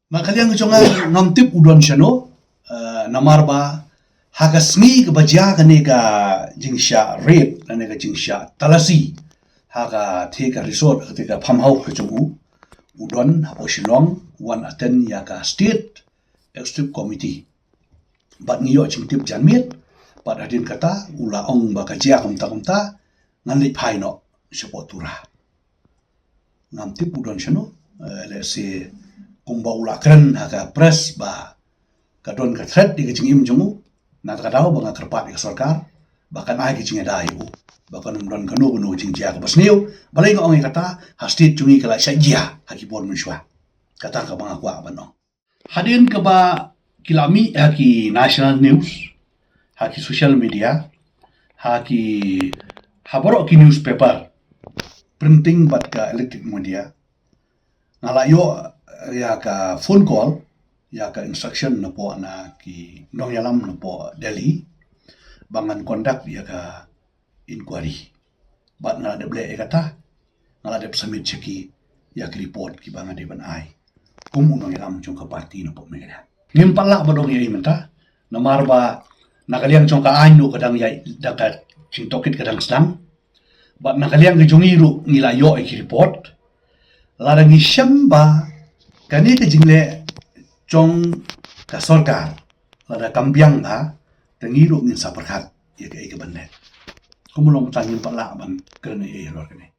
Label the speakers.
Speaker 1: Makaliang jonga ngamtip udon siano namarba haga sngi ke baja kane ka jingsha rape kane ka jingsha talasi haga theka resort theka farmhouse ke jongu udon hapo shillong wan aten ya ka state executive committee bat ngiyo jingtip janmit bat adin kata ula ong ba kajia kumta nganlit phai no support tura ngamtip udon siano let's say kumba ula keren haga press ba kadon ka threat di kecing im jungu na kadau ba ngakerpat di sarkar bahkan ai kecing dayu bahkan umdan kanu jing jia ka basniu balai ngong kata hastit jungi kala sajia haki bon menshwa kata ka bang aku abanong hadin ke ba kilami haki national news haki social media haki haboro ki newspaper printing bat ka electric media ngalayo ya ka phone call ya ka instruction na po na ki nong yalam na po Delhi bangan conduct ya ka inquiry bat na de ble kata ngala de submit cheki ya ki report ki banga de ban ai kum nong yalam chung ka party na po mega ngim pala ba dong ya imenta na marba nakaliang chung ka ai no kadang ya dakat ching tokit kadang slang bat nakaliang ke jungiru ngila yo ki report larang ishamba kani ke jingle chong ka sarkar lada kampiang ba tengiru ngin saperkat ya ke bande kumulong tangin pala ban kerana ye lor kene